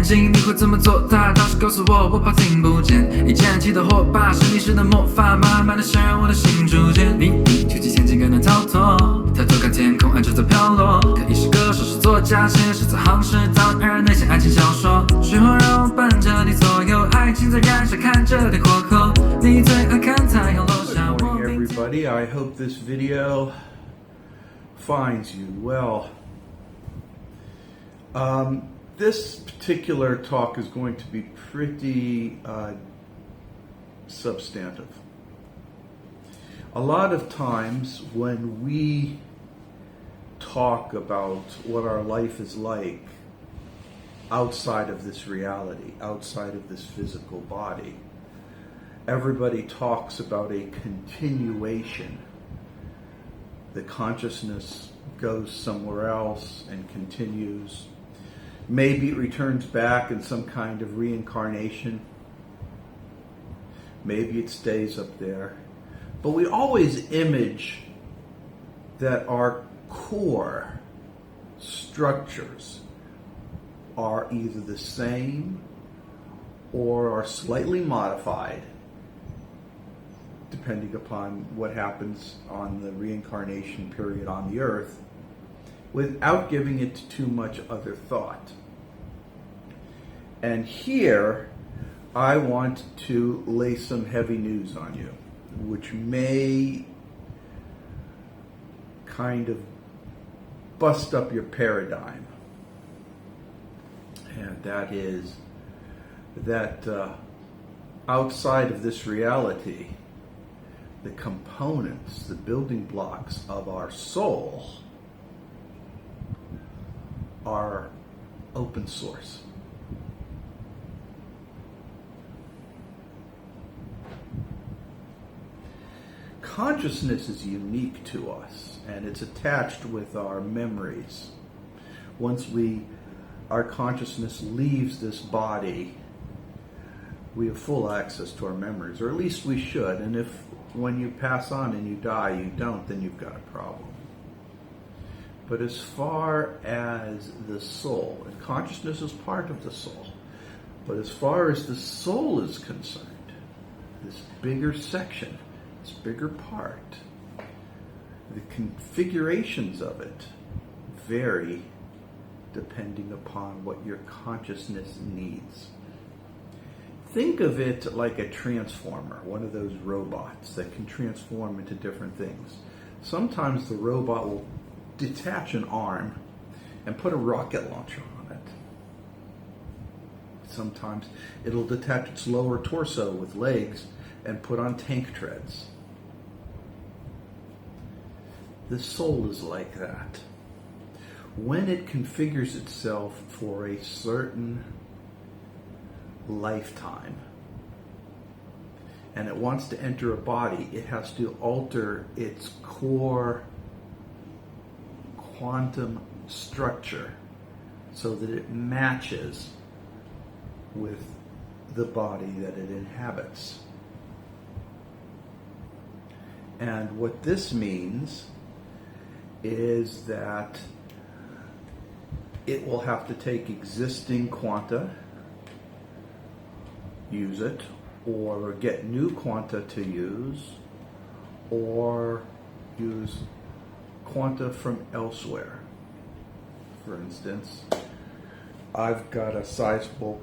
睛，你会怎么做？他倒是告诉我，我怕听不见。以前起的火把是你式的魔法，慢慢的渗入我的心逐渐。你举起千斤更难逃脱，抬头看天空，爱就在飘落。可以是歌手，是作家，写诗在行诗，当然那些爱情小说。水火让我伴着你左右，爱情在燃烧，看着你火候。你最爱看太阳落下。 Good morning, everybody. I hope this video finds you well. This particular talk is going to be pretty substantive. A lot of times when we talk about what our life is like outside of this reality, outside of this physical body, everybody talks about a continuation. The consciousness goes somewhere else and continues. Maybe it returns back in some kind of reincarnation. Maybe it stays up there. But we always image that our core structures are either the same or are slightly modified, depending upon what happens on the reincarnation period on the earth, without giving it too much other thought. And here, I want to lay some heavy news on you, which may kind of bust up your paradigm. And that is that outside of this reality, the components, the building blocks of our soul are open source. Consciousness is unique to us, and it's attached with our memories. Once our consciousness leaves this body, we have full access to our memories, or at least we should. And if when you pass on and you die, you don't, then you've got a problem. But as far as the soul, and consciousness is part of the soul, but as far as the soul is concerned, this bigger section, this bigger part, the configurations of it vary depending upon what your consciousness needs. Think of it like a transformer, one of those robots that can transform into different things. Sometimes the robot will detach an arm and put a rocket launcher on it. Sometimes it'll detach its lower torso with legs and put on tank treads. The soul is like that. When it configures itself for a certain lifetime and it wants to enter a body, it has to alter its core quantum structure so that it matches with the body that it inhabits. And what this means is that it will have to take existing quanta, use it, or get new quanta to use, or use quanta from elsewhere. For instance, I've got a sizable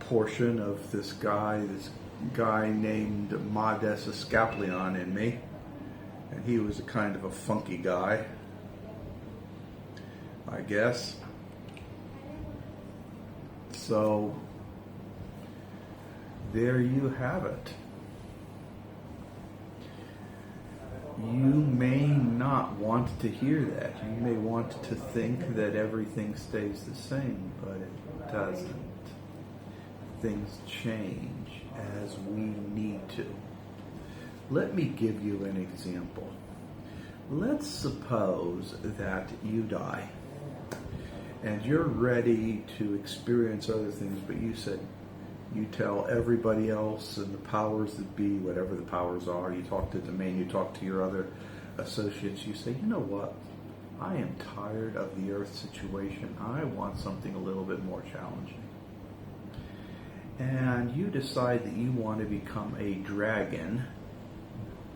portion of this guy named Mades Escaplion in me, and he was a kind of a funky guy, I guess. So there you have it. You may not want to hear that. You may want to think that everything stays the same, but it doesn't. Things change as we need to. Let me give you an example. Let's suppose that you die and you're ready to experience other things, but you tell everybody else and the powers that be, whatever the powers are, you talk to the man, you talk to your other associates, you say, you know what, I am tired of the earth situation. I want something a little bit more challenging. and you decide that you want to become a dragon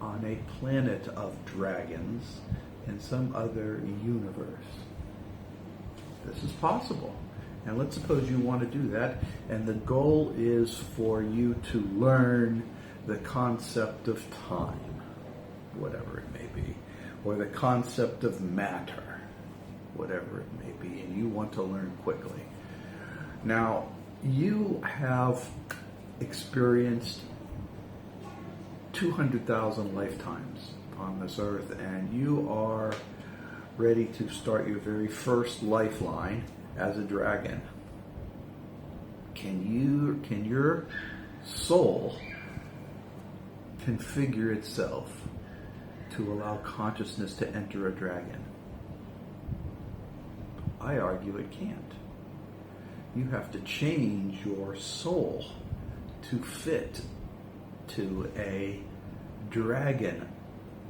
on a planet of dragons in some other universe. This is possible. And let's suppose you want to do that, and the goal is for you to learn the concept of time, whatever it may be, or the concept of matter, whatever it may be, and you want to learn quickly. Now, you have experienced 200,000 lifetimes on this earth, and you are ready to start your very first lifeline as a dragon. Can your soul configure itself to allow consciousness to enter a dragon? I argue it can't. You have to change your soul to fit to a dragon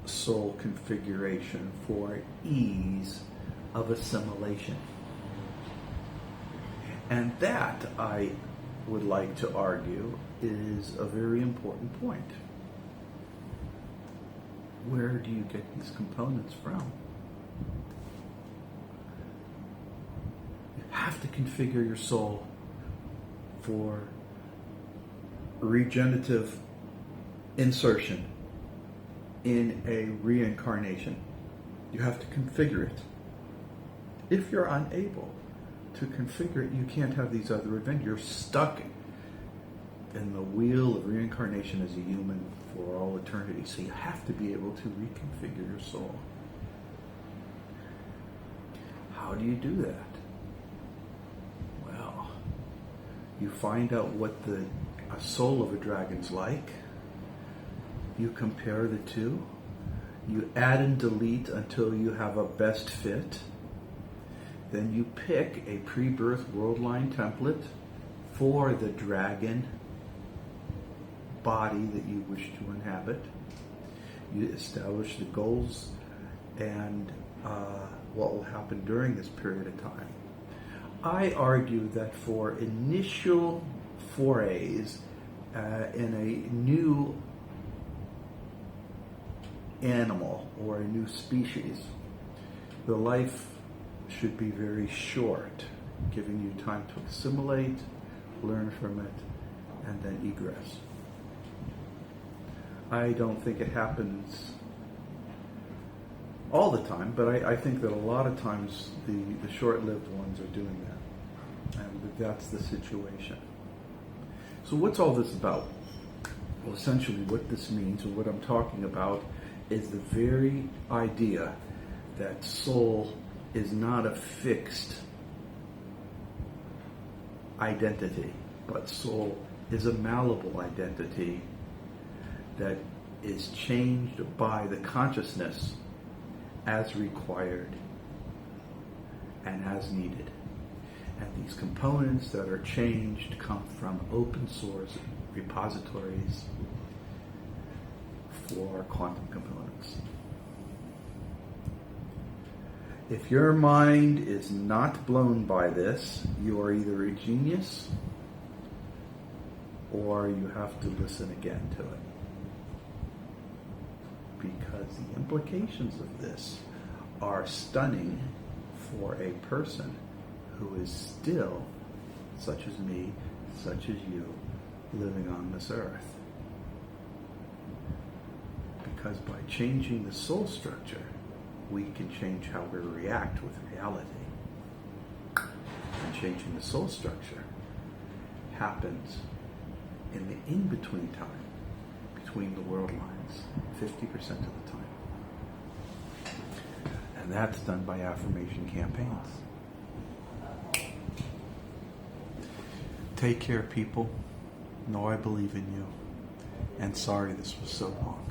soul configuration for ease of assimilation. And that, I would like to argue, is a very important point. Where do you get these components from? You have to configure your soul for regenerative insertion in a reincarnation. You have to configure it. If you're unable to configure it, you can't have these other events. You're stuck in the wheel of reincarnation as a human for all eternity. So you have to be able to reconfigure your soul. How do you do that? Well, you find out what a soul of a dragon's like. You compare the two. You add and delete until you have a best fit. Then you pick a pre-birth world line template for the dragon body that you wish to inhabit. You establish the goals and what will happen during this period of time. I argue that for initial forays in a new animal or a new species, the life should be very short, giving you time to assimilate, learn from it, and then egress. I don't think it happens all the time, but I think that a lot of times the short-lived ones are doing that, and that's the situation. So what's all this about? Well, essentially what this means, or what I'm talking about, is the very idea that soul is not a fixed identity, but soul is a malleable identity that is changed by the consciousness as required and as needed. And these components that are changed come from open source repositories for quantum components. If your mind is not blown by this, you are either a genius or you have to listen again to it. Because the implications of this are stunning for a person who is still, such as me, such as you, living on this earth. Because by changing the soul structure, we can change how we react with reality. And changing the soul structure happens in the in-between time, between the world lines, 50% of the time. And that's done by affirmation campaigns. Take care, people. Know I believe in you. And sorry this was so long.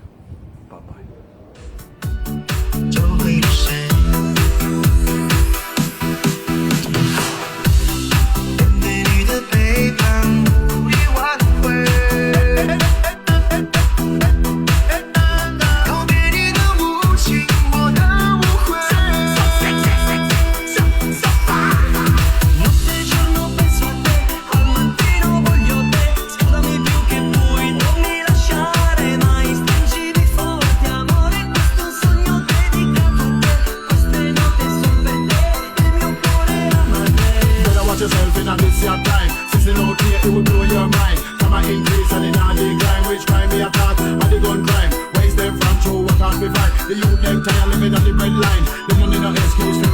Bye-bye. it will blow your mind. Come and increase and in all decline. Which crime me attack? And the gun crime. Waste them from true, what can't be fine. The youth them tired living on the bread line. They don't need no excuse for